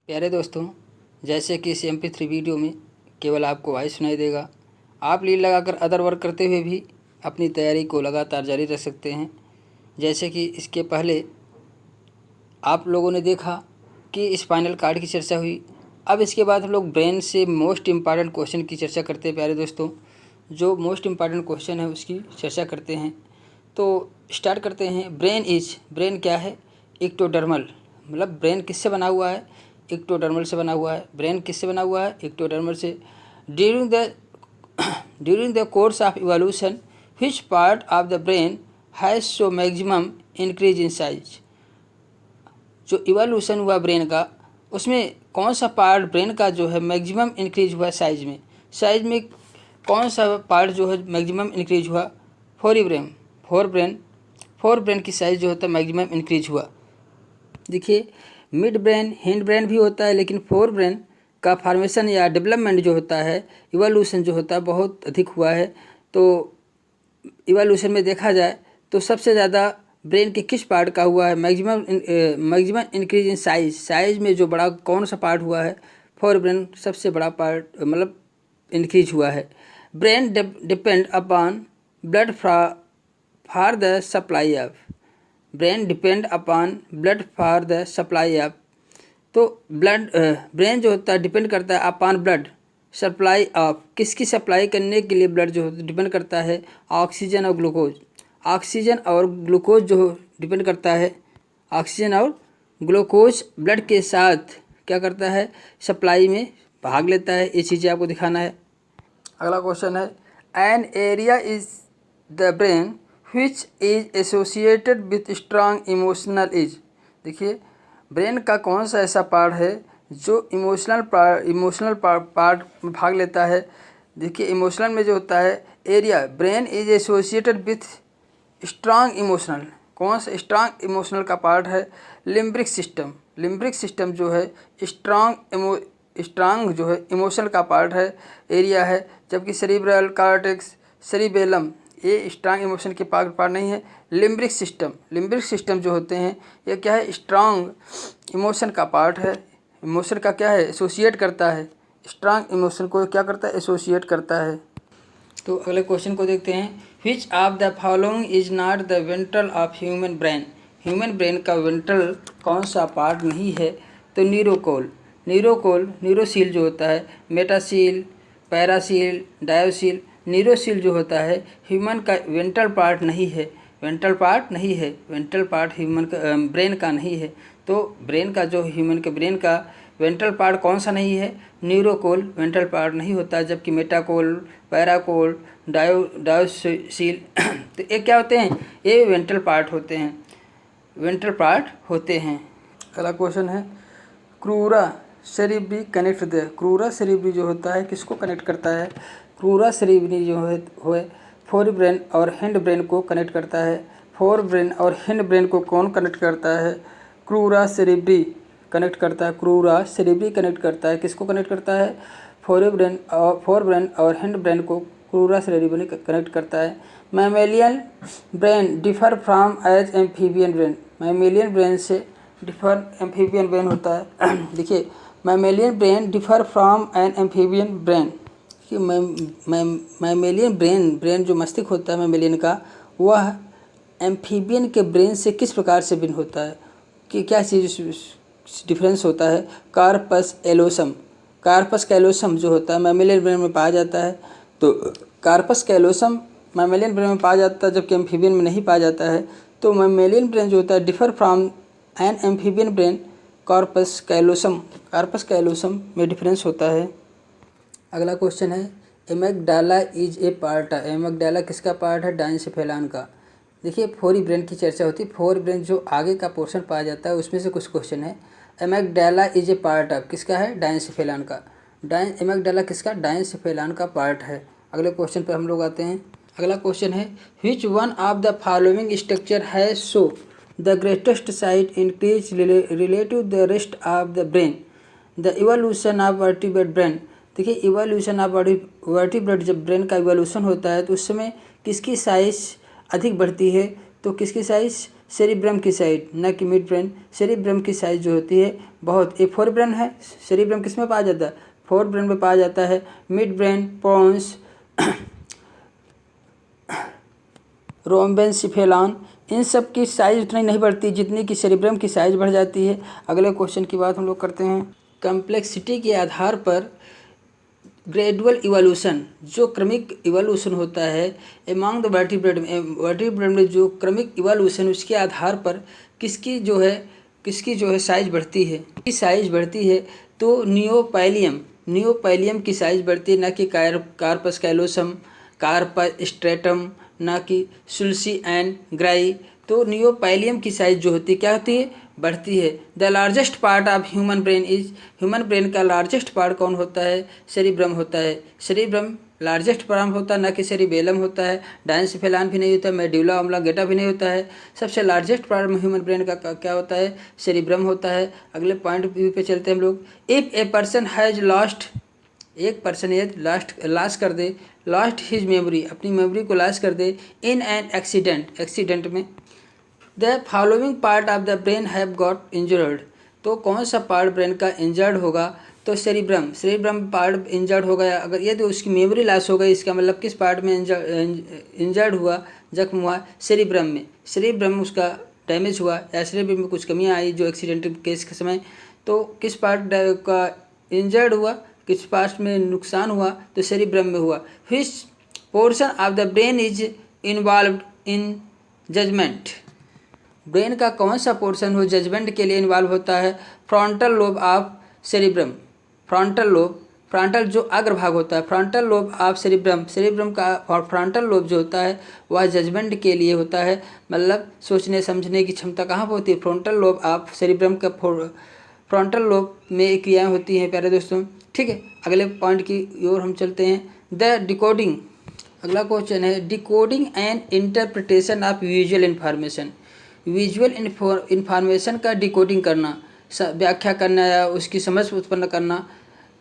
प्यारे दोस्तों, जैसे कि इस MP3 वीडियो में केवल आपको वॉइस सुनाई देगा। आप लीड लगाकर अदर वर्क करते हुए भी अपनी तैयारी को लगातार जारी रख सकते हैं। जैसे कि इसके पहले आप लोगों ने देखा कि स्पाइनल कार्ड की चर्चा हुई। अब इसके बाद हम लोग ब्रेन से मोस्ट इम्पॉर्टेंट क्वेश्चन की चर्चा करते हैं। प्यारे दोस्तों, जो मोस्ट इम्पॉर्टेंट क्वेश्चन है उसकी चर्चा करते हैं। तो स्टार्ट करते हैं। ब्रेन क्या है? इक्टोडर्मल, मतलब ब्रेन किससे बना हुआ है? इक्टोडर्मल से बना हुआ है। ब्रेन किससे बना हुआ है? इक्टोडर्मल से। During the course of evolution which part of the brain has show maximum increase in size. जो इवोल्यूशन हुआ ब्रेन का, उसमें कौन सा पार्ट ब्रेन का जो है मैक्सिमम इंक्रीज हुआ साइज में? साइज में कौन सा पार्ट जो है मैक्सिमम इंक्रीज हुआ? फोर ब्रेन की साइज जो होता है मैक्सिमम इंक्रीज हुआ। देखिए, मिड ब्रेन, हिंड ब्रेन भी होता है, लेकिन फोर ब्रेन का फॉर्मेशन या डेवलपमेंट जो होता है, इवोल्यूशन जो होता है बहुत अधिक हुआ है। तो इवोल्यूशन में देखा जाए तो सबसे ज़्यादा ब्रेन के किस पार्ट का हुआ है मैक्सिमम इंक्रीज इन साइज में जो बड़ा कौन सा पार्ट हुआ है? फोर ब्रेन सबसे बड़ा पार्ट मतलब इंक्रीज हुआ है। Brain depend upon blood for the supply of. Brain depend upon blood for the supply of. तो ब्रेन जो होता है डिपेंड करता है अपॉन ब्लड सप्लाई ऑफ। किसकी सप्लाई करने के लिए ब्लड जो डिपेंड करता है? ऑक्सीजन और ग्लूकोज। ऑक्सीजन और ग्लूकोज जो डिपेंड करता है, ऑक्सीजन और ग्लूकोज ब्लड के साथ क्या करता है? सप्लाई में भाग लेता है। ये चीज़ें आपको दिखाना है। अगला क्वेश्चन है, an area is the brain which is associated with strong emotional edge. देखिए, ब्रेन का कौन सा ऐसा पार्ट है जो इमोशनल पार्ट में भाग लेता है? देखिए, इमोशनल में जो होता है area, brain is associated with strong emotional. कौन सा स्ट्रांग इमोशनल का पार्ट है? Limbic system. लिम्बिक सिस्टम जो है स्ट्रांग जो है इमोशनल का पार्ट है, एरिया है। जबकि सेरिब्रल कॉर्टेक्स, सेरिबेलम ये स्ट्रांग इमोशन के पार्ट नहीं है। लिम्बिक सिस्टम जो होते हैं ये क्या है? स्ट्रांग इमोशन का पार्ट है। इमोशन का क्या है? एसोसिएट करता है। स्ट्रांग इमोशन को क्या करता है? एसोसिएट करता है। तो अगले क्वेश्चन को देखते हैं। Which of the following is not the ventral of human brain. Human brain का वेंट्रल कौन सा पार्ट नहीं है? तो न्यूरोसील जो होता है, मेटासील, पैरासील, डायोसील। न्यूरोसील जो होता है ह्यूमन का वेंट्रल पार्ट नहीं है। वेंट्रल पार्ट ह्यूमन का ब्रेन का नहीं है। तो ब्रेन का जो ह्यूमन के ब्रेन का वेंट्रल पार्ट कौन सा नहीं है? न्यूरोकोल वेंट्रल पार्ट नहीं होता। जबकि मेटाकोल, पैराकोल, डायोसील तो ये क्या होते हैं? ये वेंट्रल पार्ट होते हैं। अगला क्वेश्चन है, क्रूरा सेरिब्री कनेक्ट द। क्रूरा सेरिब्री जो होता है किसको कनेक्ट करता है? क्रूरा सेरिब्री जो है फोर ब्रेन और हिंड ब्रेन को कनेक्ट करता है। फोर ब्रेन और हिंड ब्रेन को कौन कनेक्ट करता है? क्रूरा सेरिब्री कनेक्ट करता है। क्रूरा सेरिब्री कनेक्ट करता है। किसको कनेक्ट करता है? फोर ब्रेन और हिंड ब्रेन को क्रूरा सेरिब्री कनेक्ट करता है। Mammalian brain differ from as amphibian brain. Mammalian brain से डिफर एम्फीबियन ब्रेन होता है। देखिए, mammalian brain differ from an amphibian brain. कि मैमेलियन ब्रेन जो मस्तिष्क होता है मैमेलियन का, वह एम्फीबियन के ब्रेन से किस प्रकार से भिन्न होता है? कि क्या चीज़ डिफरेंस होता है? कार्पस कैलोसम जो होता है मैमेलियन ब्रेन में पाया जाता है। तो कार्पस कैलोसम मैमेलियन ब्रेन में पाया जाता है, जबकि एम्फीबियन में नहीं पाया जाता है। तो मैमेलियन ब्रेन जो होता है differ from an amphibian brain corpus callosum में डिफरेंस होता है। अगला क्वेश्चन है, amygdala is a part. Amygdala किसका पार्ट है? डायंसिफेलान का। देखिए, फोर ब्रेन की चर्चा होती है। फोर ब्रेन जो आगे का पोर्शन पाया जाता है उसमें से कुछ क्वेश्चन है। Amygdala is a part of किसका है? डायंसिफेलान का। एमिगडाला किसका? डायंसिफेलान का पार्ट है। अगले क्वेश्चन पर हम लोग आते हैं। अगला क्वेश्चन है, which one of the following structure has show the greatest size increase relative the rest of the brain. The evolution of vertebrate brain. देखिए, इवोल्यूशन ऑफ वर्टिब्रेट, जब ब्रेन का इवोल्यूशन होता है तो उस समय किसकी साइज अधिक बढ़ती है? तो किसकी साइज? सेरिब्रम की साइड, न कि मिड ब्रेन। सेरिब्रम की साइज जो होती है बहुत, ये फोर ब्रेन है। सेरिब्रम किस में पाया जाता है? फोर ब्रेन में पाया जाता है। मिड ब्रेन, पोन्स, रोम्बेनसिफेलॉन, इन सब की साइज उतनी नहीं बढ़ती जितनी कि सेरिब्रम की साइज बढ़ जाती है। अगले क्वेश्चन की बात हम लोग करते हैं। कम्प्लेक्सिटी के आधार पर ग्रेजुअल इवोल्यूशन, जो क्रमिक इवोल्यूशन होता है एमॉन्ग द वर्टिब्रेट में जो क्रमिक इवोल्यूशन, उसके आधार पर किसकी जो है साइज बढ़ती है? की साइज बढ़ती है तो नियोपैलियम की साइज बढ़ती है, ना कि कार्पस कैलोसम, कार्पस स्ट्रेटम, ना कि सुल्सी एंड ग्राई। तो नियोपैलियम की साइज जो होती है क्या होती है? बढ़ती है। The largest part of human brain is, human brain का लार्जेस्ट पार्ट कौन होता है? सेरिब्रम होता है। सेरिब्रम लार्जेस्ट पार्ट होता है, ना कि सेरिबेलम होता है। डायंसिफेलान भी नहीं होता है, मेडुला ऑब्लांगेटा भी नहीं होता है। सबसे लार्जेस्ट पार्ट में ह्यूमन ब्रेन का क्या होता है? सेरिब्रम होता है। अगले पॉइंट व्यू पे चलते हैं हम लोग। If a person has lost, एक पर्सन ये लॉस्ट हिज मेमोरी, अपनी मेमोरी को लॉस कर दे इन एन एक्सीडेंट में, the following part of the brain have got injured, तो कौन सा पार्ट ब्रेन का इंजर्ड होगा? तो सेरिब्रम पार्ट इंजर्ड हो गया। अगर ये तो उसकी मेमोरी लॉस हो गई, इसका मतलब किस पार्ट में इंजर्ड हुआ, जख्म हुआ? सेरिब्रम उसका डैमेज हुआ, या सेरिब्रम में कुछ कमियाँ आई जो एक्सीडेंट केस के समय, तो किस पार्ट का इंजर्ड हुआ, किस पार्ट में नुकसान हुआ? तो सेरिब्रम में हुआ। Which portion of the brain is involved in judgment, brain का कौन सा पोर्शन हो जजमेंट के लिए इन्वॉल्व होता है? Frontal lobe of cerebrum, frontal जो अग्रभाग होता है, फ्रंटल लोब ऑफ सेरिब्रम का और फ्रंटल लोब जो होता है वह जजमेंट के लिए होता है। मतलब सोचने समझने की क्षमता कहाँ पर होती है? फ्रंटल लोब ऑफ सेरिब्रम का फ्रंटल लोब में क्रियाएँ होती हैं प्यारे दोस्तों। ठीक है, अगले पॉइंट की ओर हम चलते हैं। द डिकोडिंग, अगला क्वेश्चन है decoding and interpretation of visual information, visual information का डिकोडिंग करना, व्याख्या करना या उसकी समझ उत्पन्न करना,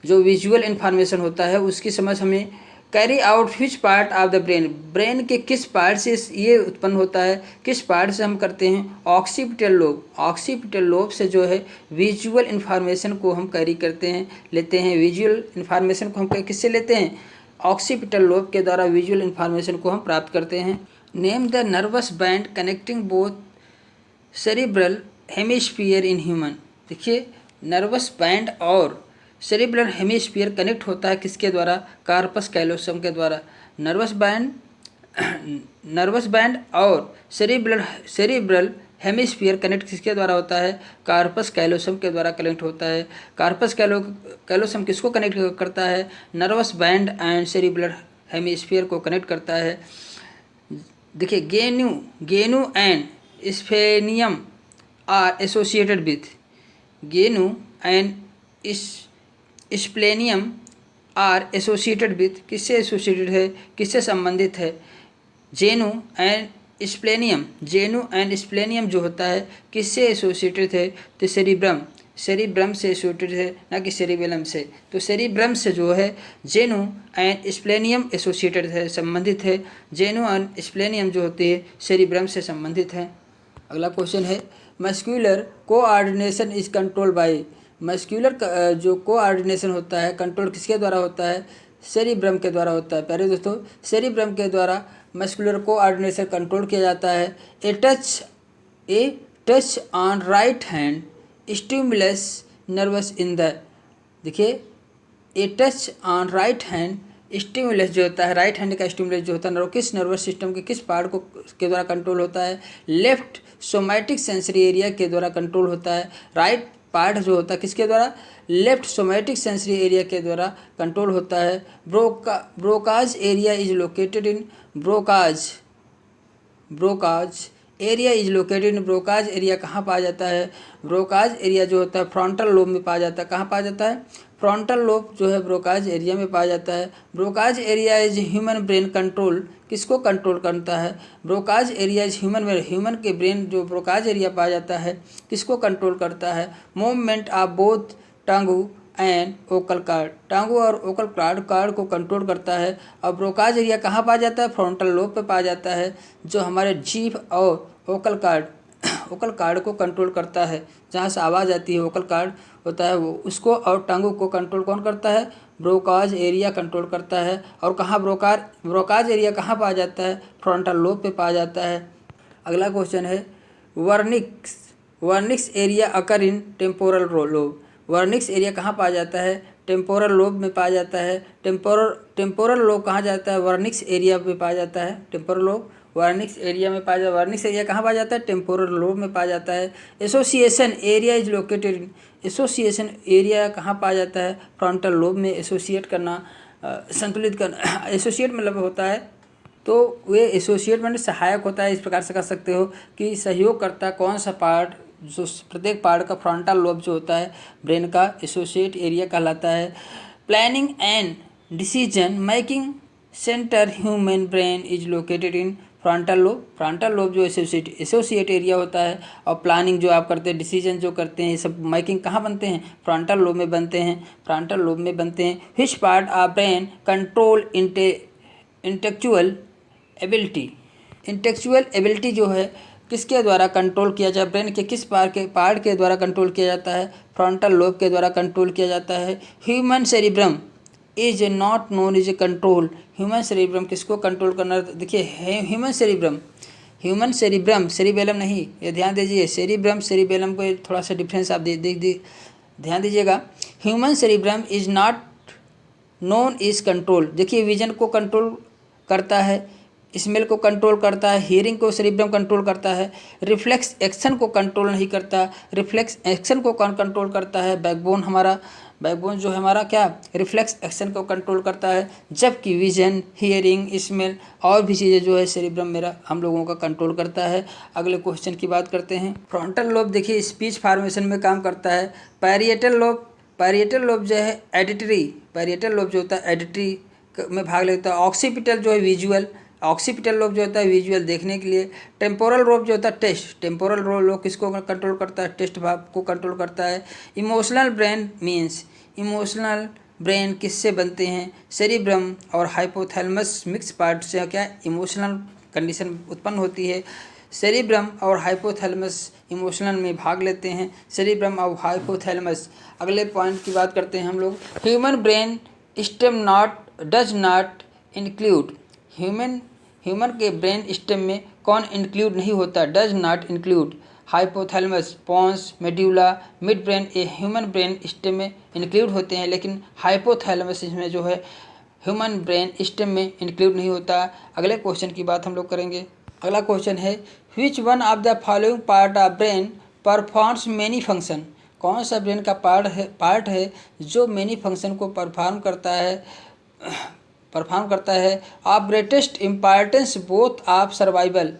जो विजुअल इन्फॉर्मेशन होता है उसकी समझ हमें carry out which part of the brain, brain के किस पार्ट से ये उत्पन्न होता है, किस पार्ट से हम करते हैं? ऑक्सीपिटल लोब से जो है विजुअल इन्फॉर्मेशन को हम कैरी करते हैं, लेते हैं। विजुअल इन्फॉर्मेशन को हम किससे लेते हैं? ऑक्सीपिटल लोब के द्वारा विजुअल इन्फॉर्मेशन को हम प्राप्त करते हैं। Name the nervous band connecting both cerebral hemisphere in human, देखिए नर्वस बैंड और सेरिब्रल हेमिस्फीयर कनेक्ट होता है किसके द्वारा? कार्पस कैलोसम के द्वारा। नर्वस बैंड और सेरिब्रल हेमिस्फीयर कनेक्ट किसके द्वारा होता है? कार्पस कैलोसम के द्वारा कनेक्ट होता है। कार्पस कैलोसम किसको कनेक्ट करता है? Nervous band and cerebral hemisphere को कनेक्ट करता है। देखिए genu and splenium are associated with, genu and splenium are associated with, किससे एसोसिएटेड है, किससे संबंधित है? जेनू एंड स्प्लेनियम जो होता है किससे एसोसिएटेड है? तो सेरिब्रम से एसोसिएटेड है, ना कि सेरिबेलम से। तो सेरिब्रम से जो है जेनू एंड स्प्लेनियम एसोसिएटेड है, संबंधित है। जेनू एंड स्प्लेनियम जो होती है सेरिब्रम से संबंधित है। अगला क्वेश्चन है muscular coordination is control bye, muscular जो कोऑर्डिनेशन होता है कंट्रोल किसके द्वारा होता है? सेरिब्रम के द्वारा होता है। प्यारे दोस्तों, सेरिब्रम के द्वारा मस्कुलर कोऑर्डिनेशन कंट्रोल किया जाता है। A touch on right hand stimulus nerves in the, देखिए a touch on right hand stimulus जो होता है, राइट हैंड का स्टिमुलस जो होता है किस नर्वस सिस्टम के किस पार्ट को के द्वारा कंट्रोल होता है? लेफ्ट सोमैटिक सेंसरी एरिया के द्वारा कंट्रोल होता है। राइट पार्ट जो होता है किसके द्वारा? लेफ्ट सोमैटिक सेंसरी एरिया के द्वारा कंट्रोल होता है। Broca's area is located in Broca's area कहाँ पाया जाता है? ब्रोकाज एरिया जो होता है फ्रंटल लोब में पाया जाता है। कहाँ पाया जाता है? फ्रंटल लोब जो है ब्रोकाज एरिया में पाया जाता है। Broca's area is human brain control, किसको कंट्रोल करता है? ब्रोकाज एरिया इज ह्यूमन के ब्रेन जो ब्रोकाज एरिया पाया जाता है किसको कंट्रोल करता है? Movement of both tongue and vocal cord, tongue और ओकल कार्ड को कंट्रोल करता है। और ब्रोकाज एरिया कहाँ पाया जाता है? फ्रंटल लोब पे पाया जाता है, जो हमारे जीभ और ओकल कार्ड वोकल कार्ड को कंट्रोल करता है, जहाँ से आवाज़ आती है वोकल कार्ड होता है वो उसको, और टंग को कंट्रोल कौन करता है? ब्रोकाज एरिया कंट्रोल करता है। और कहाँ ब्रोकाज एरिया कहाँ पाया जाता है? फ्रंटल लोब पे पाया जाता है। अगला क्वेश्चन है वर्निक्स एरिया अकर इन टेम्पोरल लोब। वर्निक्स एरिया कहाँ पाया जाता है? टेम्पोरल लोब में पाया जाता है। टेम्पोरल लोब कहाँ जाता है? वर्निक्स एरिया में पाया जाता है। टेम्पोरल लोब वर्निक्स एरिया में पाया जाता है। वर्निक्स एरिया कहाँ पाया जाता है? टेम्पोरल लोब में पाया जाता है। Association area is located in. Association area कहाँ पाया जाता है? फ्रंटल लोब में। एसोसिएट करना, संतुलित करना, एसोसिएट मतलब होता है, तो वे एसोसिएट में सहायक होता है। इस प्रकार से कर सकते हो कि सहयोग करता कौन सा पार्ट, जो प्रत्येक पार्ट का फ्रंटल लोब जो होता है ब्रेन का, एसोसिएट एरिया कहलाता है। Planning and decision making centre human brain is located in frontal lobe. Frontal lobe जो एसोसिएट एरिया होता है, और प्लानिंग जो आप करते हैं, डिसीजन जो करते हैं, ये सब मेकिंग कहाँ बनते हैं? फ्रंटल लोब में बनते हैं। फ्रंटल लोब में बनते हैं। Which part of brain control intellectual ability. Intellectual ability जो है किसके द्वारा कंट्रोल किया जाए? ब्रेन के किस पार्ट के द्वारा कंट्रोल किया जाता है? फ्रंटल लोब के द्वारा कंट्रोल किया जाता है। Human cerebrum is not known is a control. Human cerebrum किसको कंट्रोल करना? देखिए ह्यूमन सेरिब्रम, सेरिबेलम नहीं, ये ध्यान दीजिए। सेरिब्रम सेरिबेलम को थोड़ा सा डिफरेंस आप ध्यान दीजिएगा। Human cerebrum is not known is control. देखिए विजन को कंट्रोल करता है, स्मेल को कंट्रोल करता है, हियरिंग को सेरिब्रम कंट्रोल करता है। रिफ्लेक्स एक्शन को कंट्रोल नहीं करता। रिफ्लेक्स एक्शन को कौन कंट्रोल करता है? बैकबोन जो है हमारा क्या, रिफ्लेक्स एक्शन को कंट्रोल करता है। जबकि विजन, हियरिंग, स्मेल और भी चीज़ें जो है सेरिब्रम हम लोगों का कंट्रोल करता है। अगले क्वेश्चन की बात करते हैं। फ्रंटल लोब देखिए स्पीच फॉर्मेशन में काम करता है। पैरिएटल लोब जो है एडिटरी, पैरिएटल लोब जो होता है एडिटरी में भाग लेता है। ऑक्सीपिटल जो है विजुअल, ऑक्सीपिटल लोब जो होता है विजुअल देखने के लिए। टेम्पोरल लोब जो होता है टेस्ट, टेम्पोरल लोब किसको कंट्रोल करता है? टेस्ट भाग को कंट्रोल करता है। Emotional brain means, emotional brain किससे बनते हैं? सेरिब्रम और हाइपोथैलेमस मिक्स पार्ट से क्या इमोशनल कंडीशन उत्पन्न होती है। सेरिब्रम और हाइपोथैलेमस इमोशनल में भाग लेते हैं। सेरिब्रम और हाइपोथैलेमस। अगले पॉइंट की बात करते हैं हम लोग। Human brain stem does not include. Human के ब्रेन स्टेम में कौन इंक्लूड नहीं होता? Does not include hypothalamus, pons, medulla, midbrain. ये ह्यूमन ब्रेन स्टेम में इंक्लूड होते हैं, लेकिन हाइपोथैलेमस इसमें जो है ह्यूमन ब्रेन स्टेम में इंक्लूड नहीं होता। अगले क्वेश्चन की बात हम लोग करेंगे। अगला क्वेश्चन है which one of the following part of brain performs many function. कौन सा ब्रेन का पार्ट है जो मेनी फंक्शन को परफॉर्म करता है? Of greatest importance both of survival.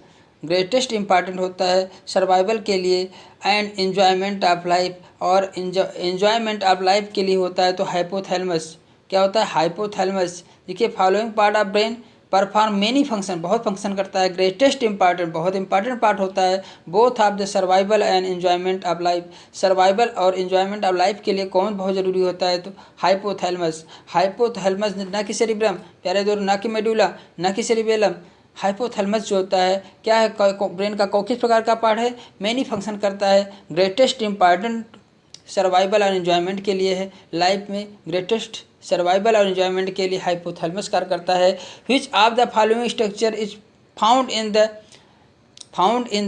Greatest important होता है सर्वाइवल के लिए, एंड एन्जॉयमेंट ऑफ लाइफ, और एन्जॉयमेंट ऑफ लाइफ के लिए होता है तो हाइपोथैलेमस। क्या होता है? हाइपोथैलेमस। देखिए following part of brain perform many function, बहुत फंक्शन करता है। ग्रेटेस्ट इंपॉर्टेंट, बहुत इंपॉर्टेंट पार्ट होता है। Both of the survival and enjoyment of life, survival और एन्जॉयमेंट ऑफ लाइफ के लिए कौन बहुत जरूरी होता है? तो हाइपोथैलेमस। हाइपोथैलेमस, ना कि सेरिब्रम प्यारे दोस्त, ना कि मेडुला, ना कि सेरिबेलम। हाइपोथैलेमस जो होता है क्या है? ब्रेन का किस प्रकार का पार्ट है? मेनी फंक्शन करता है। ग्रेटेस्ट इंपॉर्टेंट सर्वाइवल और एन्जॉयमेंट के लिए है। लाइफ में ग्रेटेस्ट सर्वाइवल और एन्जॉयमेंट के लिए हाइपोथैलेमस कार्य करता है। Which of the following structure is found in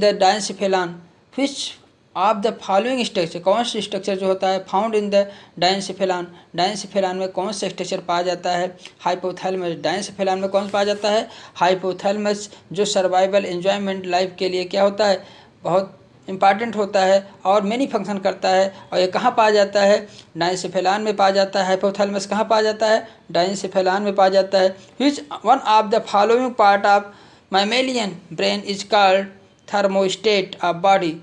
the diencephalon. Which of the following structure, कौन सा स्ट्रक्चर जो होता है फाउंड इन द डायंसिफेलान। डायंसिफेलान में कौन सा स्ट्रक्चर पाया जाता है? हाइपोथैलेमस। डायंसिफेलान में कौन सा पाया जाता है? हाइपोथैलेमस, जो सर्वाइवल एन्जॉयमेंट लाइफ के लिए क्या होता है? बहुत इंपॉर्टेंट होता है और मेनी फंक्शन करता है। और ये कहाँ पाया जाता है? डायंसिफेलान में पाया जाता है। हाइपोथैलेमस कहाँ पाया जाता है? डायंसिफेलान में पाया जाता है। Which one of the following part of mammalian brain is called thermostat of body.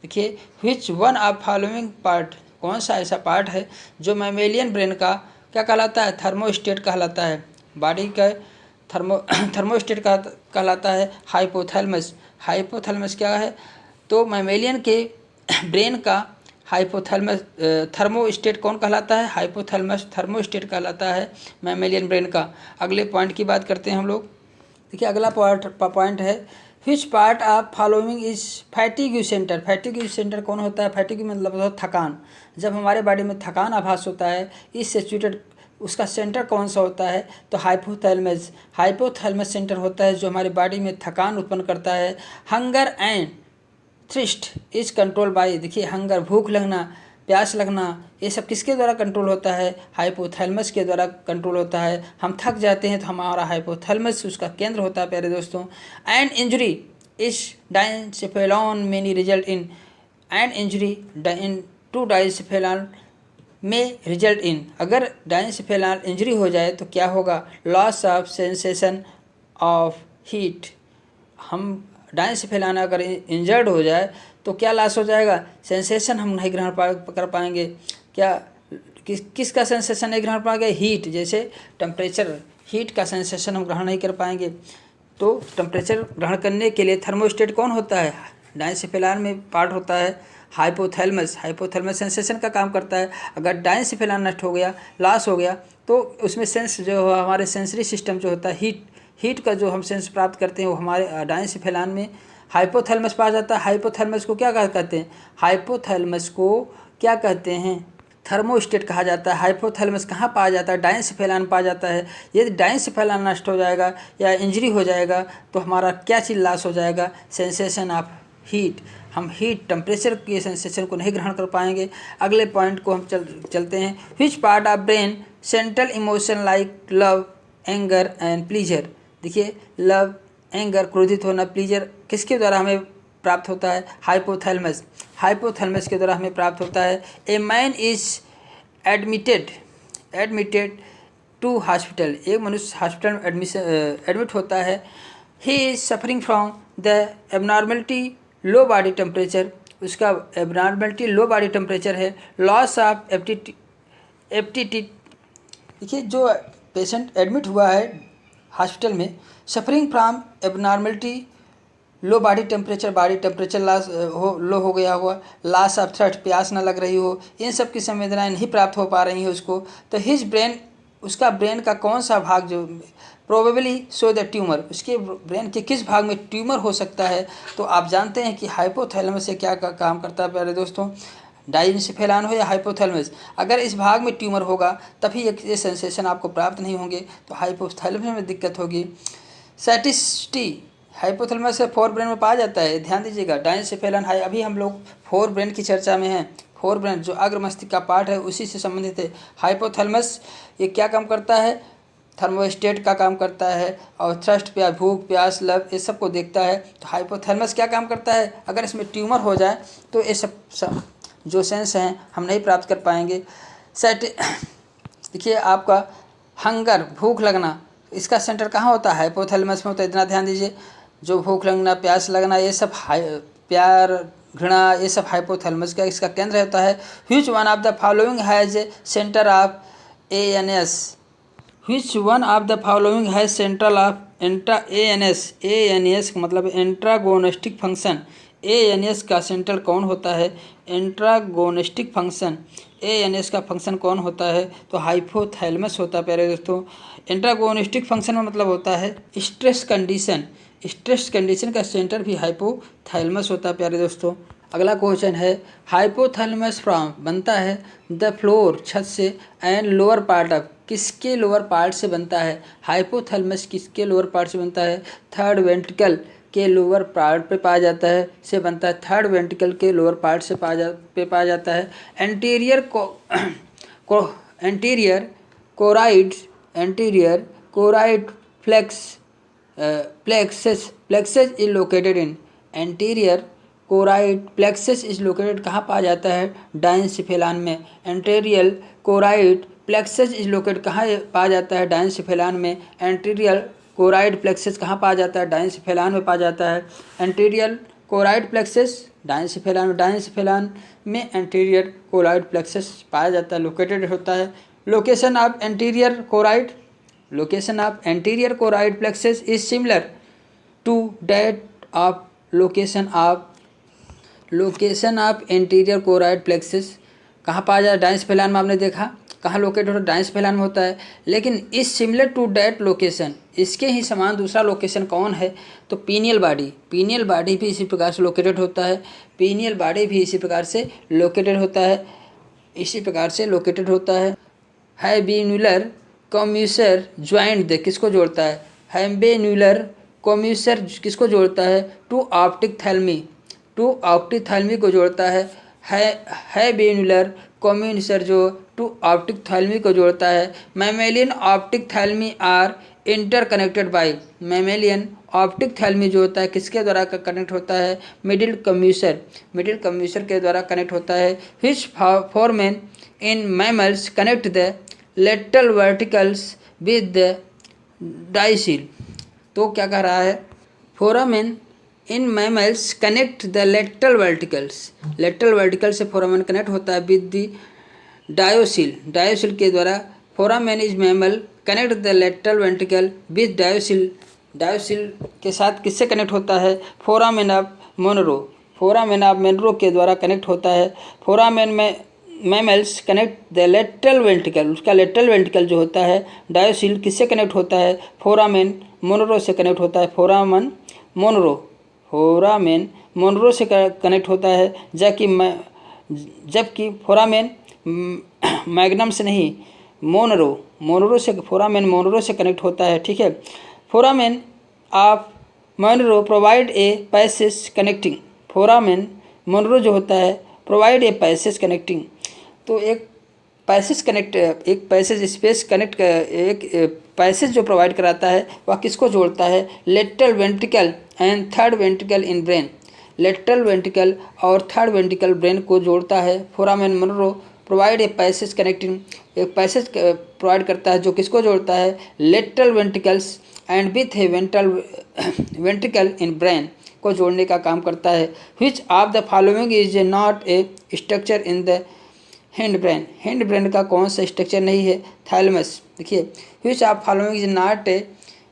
देखिए which one of following part, कौन सा ऐसा पार्ट है जो मैमेलियन ब्रेन का क्या कहलाता है? थर्मोस्टेट कहलाता है। बॉडी का थर्मोस्टेट कहलाता है हाइपोथैलेमस। हाइपोथैलेमस क्या है? तो मैमेलियन के ब्रेन का हाइपोथैलेमस थर्मोस्टेट कौन कहलाता है? हाइपोथैलेमस थर्मोस्टेट कहलाता है मैमेलियन ब्रेन का। अगले पॉइंट की बात करते हैं हम लोग। देखिए अगला पॉइंट है which part of following is fatigue centre. Fatigue centre कौन होता है? फैटिग्यू मतलब होता है थकान। जब हमारे बॉडी में थकान आभास होता है, इस सिचुएटेड उसका सेंटर कौन सा होता है? तो हाइपोथैलेमस। हाइपोथैलेमस सेंटर होता है जो हमारी बॉडी में थकान उत्पन्न करता है। Hunger and thirst is control by, देखिए हंगर भूख लगना, प्यास लगना, ये सब किसके द्वारा कंट्रोल होता है? हाइपोथैलेमस के द्वारा कंट्रोल होता है। हम थक जाते हैं तो हमारा हाइपोथैलेमस उसका केंद्र होता है प्यारे दोस्तों। And injury is diencephalon many result in, and injury into diencephalon में रिजल्ट इन, अगर डायनसेफेलॉन इंजरी हो जाए तो क्या होगा? Loss of sensation of heat. हम डायनसेफेलॉन अगर इंजर्ड हो जाए तो क्या लॉस हो जाएगा? सेंसेशन हम नहीं ग्रहण कर पाएंगे। क्या किसका सेंसेशन नहीं ग्रहण पाएंगे? हीट, जैसे टेम्परेचर, हीट का सेंसेशन हम ग्रहण नहीं कर पाएंगे। तो टेम्परेचर ग्रहण करने के लिए थर्मोस्टेट कौन होता है? डायनसेफेलॉन में पार्ट होता है हाइपोथैलेमस। हाइपोथैलेमस सेंसेशन का काम करता है। अगर डायनसेफेलॉन नष्ट हो गया, लॉस हो गया, तो उसमें सेंस जो हमारे सेंसरी सिस्टम जो होता है, हीट का जो हम सेंस प्राप्त करते हैं वो हमारे डायनसेफेलॉन में हाइपोथैलेमस पाया जाता है। हाइपोथैलेमस को क्या कहते हैं? हाइपोथैलेमस को क्या कहते हैं? थर्मोस्टेट कहा जाता है। हाइपोथैलेमस कहाँ पाया जाता है? डायनसेफेलॉन पाया जाता है। यदि डायनसेफेलॉन नष्ट हो जाएगा या इंजरी हो जाएगा तो हमारा क्या चीज़ लॉस हो जाएगा? Sensation of heat. हम हीट टेम्परेचर के सेंसेशन को नहीं ग्रहण कर पाएंगे। अगले पॉइंट को हम चलते हैं। Which part of brain central emotion like love, anger and pleaser. देखिए लव, एंगर, क्रोधित होना, प्लीजर किसके द्वारा हमें प्राप्त होता है? हाइपोथैलेमस। हाइपोथैलेमस के द्वारा हमें प्राप्त होता है। A man is admitted to hospital. एक मनुष्य हॉस्पिटल में एडमिट होता है। He is suffering from the abnormality low body temperature. उसका एबनॉर्मलिटी लो बॉडी टेम्परेचर है। Loss of aptitude. देखिए जो पेशेंट एडमिट हुआ है हॉस्पिटल में, suffering from abnormality low body temperature loss लो हो गया हुआ, लॉस ऑफ थ्रस्ट, प्यास न लग रही हो, इन सब की संवेदनाएं नहीं प्राप्त हो पा रही हैं उसको, तो हिज ब्रेन, उसका ब्रेन का कौन सा भाग जो प्रोबेबली शो द ट्यूमर, उसके ब्रेन के किस भाग में ट्यूमर हो सकता है? तो आप जानते हैं कि हाइपोथैलेमस से क्या काम करता है प्यारे दोस्तों? डायनसेफेलॉन हो या हाइपोथैलेमस, अगर इस भाग में ट्यूमर होगा तभी ये सेंसेशन आपको प्राप्त नहीं होंगे, तो हाइपोथैलेमस में दिक्कत होगी। सैटिस्टी हाइपोथैलेमस से फोर ब्रेन में पाया जाता है, ध्यान दीजिएगा। डायनसेफेलॉन हाई, अभी हम लोग फोर ब्रेन की चर्चा में हैं। फोर ब्रेन जो अग्र मस्तिष्क का पार्ट है उसी से संबंधित है। हाइपोथैलेमस ये क्या काम करता है? थर्मोस्टेट का काम करता है और थ्रस्ट, प्यास, भूख, प्यास, लव, ये सब को देखता है। तो हाइपोथैलेमस क्या काम करता है? अगर इसमें ट्यूमर हो जाए तो ये सब जो सेंस हैं हम नहीं प्राप्त कर पाएंगे। देखिए आपका हंगर, भूख लगना, इसका सेंटर कहाँ होता है? हाइपोथैलेमस में होता है। इतना ध्यान दीजिए, जो भूख लगना, प्यास लगना, ये सब प्यार, घृणा, ये सब हाइपोथैलेमस का इसका केंद्र होता है। Which one of the following has a centre of ANS? Which one of the following has central of ANS? ANS का मतलब एंट्रागोनिस्टिक फंक्शन। ANS का सेंट्रल कौन होता है? एंट्रागोनिस्टिक फंक्शन। ANS का फंक्शन कौन होता है? तो हाइपोथैलेमस होता है प्यारे दोस्तों। एंट्रागोनिस्टिक फंक्शन में मतलब होता है स्ट्रेस कंडीशन। स्ट्रेस कंडीशन का सेंटर भी हाइपोथैलेमस होता है प्यारे दोस्तों। अगला क्वेश्चन है, हाइपोथैलेमस फ्रॉम बनता है द फ्लोर, छत से, एंड लोअर पार्ट ऑफ, किसके लोअर पार्ट से बनता है? हाइपोथैलेमस किसके लोअर पार्ट से बनता है? थर्ड वेंट्रिकल के लोअर पार्ट पे पाया जाता है, से बनता है। थर्ड वेंट्रिकल के लोअर पार्ट से पाया जाता है। Anterior choroid plexus is located in, anterior choroid plexus is located कहाँ पाया जाता है? डायनसेफेलॉन में। Anterior choroid plexus is located कहाँ पाया जाता है? डायनसेफेलॉन में। एंटीरियर कोराइड प्लेक्सस कहाँ पाया जाता है? डायनसेफेलॉन में पाया जाता है। एंटीरियर कोराइड प्लेक्सस डायनसेफेलॉन में एंटीरियर कोराइड प्लेक्सस पाया जाता है, लोकेटेड होता है। Location of anterior choroid plexus is similar to that of location of anterior choroid plexus. कहाँ पाया जाता है? डायनसेफेलॉन में आपने देखा कहाँ लोकेटेड होता है, दाएं से पहला में होता है। लेकिन इस सिमिलर टू डैट लोकेशन, इसके ही समान दूसरा लोकेशन कौन है, तो पीनियल बॉडी। पीनियल बॉडी भी इसी प्रकार से लोकेटेड होता है। पीनियल बॉडी भी इसी प्रकार से लोकेटेड होता है, इसी प्रकार से लोकेटेड होता है। हैम्बेन्युलर कम्यूसर ज्वाइंट द, किसको जोड़ता है, हैम्बेन्युलर कम्यूसर किसको जोड़ता है, टू ऑप्टिक थैल्मी, टू ऑप्टिक थैल्मी को जोड़ता है। हैम्बेन्युलर कम्यूसर जो टू ऑप्टिक थैल्मी को जोड़ता है। Mammalian optic thalami are interconnected by, mammalian optic thalami जो होता है किसके द्वारा कनेक्ट होता है, मिडिल कम्यूसर, मिडिल कम्यूसर के द्वारा कनेक्ट होता है। Which foramen in mammals connect the lateral verticals with the diocoel. तो क्या कह रहा है, foramen in mammals connect the lateral verticals, lateral vertical से फोरामेन कनेक्ट होता है विद द डायोसिल, डायोसिल के द्वारा। Foramen is mammal connect the lateral ventricle with diocoel, diocoel के साथ किससे कनेक्ट होता है, foramen of Monro, foramen of Monro के द्वारा कनेक्ट होता है। फोरामेन में mammals connect the lateral ventricle, उसका लेटरल वेंट्रिकल जो होता है डायोसिल किससे कनेक्ट होता है, फोरामेन मोनरो से कनेक्ट होता है। फोरामेन मोनरो, फोरामेन मोनरो से कनेक्ट होता है, जबकि फोरामेन मैग्नम से नहीं, मोनरो, मोनरो से, फोरामेन मोनरो से कनेक्ट होता है। ठीक है, foramen of Monro provide a passage connecting, foramen Monro जो होता है प्रोवाइड ए पैसेज कनेक्टिंग, तो एक पैसेज कनेक्ट, एक पैसेज स्पेस कनेक्ट, एक पैसेज जो प्रोवाइड कराता है वह किसको जोड़ता है, lateral ventricle and third ventricle in brain, lateral ventricle और थर्ड वेंट्रिकल ब्रेन को जोड़ता है। Foramen Monro provide a passage connecting, एक पैसेज प्रोवाइड करता है जो किसको जोड़ता है, lateral ventricles and with a ventricle in brain को जोड़ने का काम करता है। Which of the following is not a structure in the hindbrain, hindbrain का कौन सा स्ट्रक्चर नहीं है, थैलेमस। देखिए, which of following is not a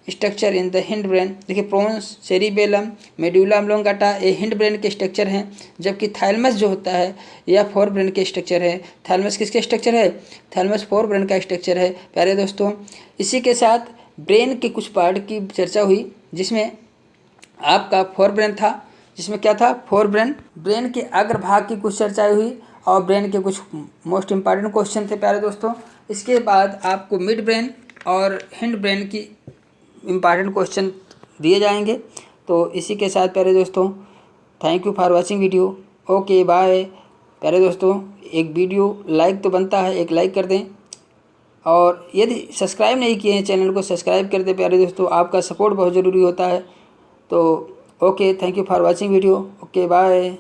structure in the hind brain, देखिए प्रोन्स, सेरिबेलम, मेडुला ऑब्लोंगाटा ये hind brain के structure हैं, जबकि थैलेमस जो होता है यह फोर ब्रेन के स्ट्रक्चर है। थैलेमस किसके स्ट्रक्चर है, थैलेमस फोर ब्रेन का स्ट्रक्चर है। प्यारे दोस्तों, इसी के साथ ब्रेन के कुछ पार्ट की चर्चा हुई, जिसमें आपका फोर ब्रेन था, जिसमें क्या था, फोर ब्रेन, ब्रेन के अग्रभाग की कुछ चर्चाएँ हुई और ब्रेन के कुछ मोस्ट इंपॉर्टेंट क्वेश्चन थे। प्यारे दोस्तों, इसके बाद आपको मिड ब्रेन और हिंड ब्रेन की इम्पॉर्टेंट क्वेश्चन दिए जाएंगे। तो इसी के साथ प्यारे दोस्तों, thank you for watching video, okay bye. प्यारे दोस्तों, एक वीडियो लाइक तो बनता है, एक लाइक कर दें, और यदि सब्सक्राइब नहीं किए हैं चैनल को सब्सक्राइब कर दें। प्यारे दोस्तों, आपका सपोर्ट बहुत ज़रूरी होता है। तो okay, thank you for watching video, okay bye.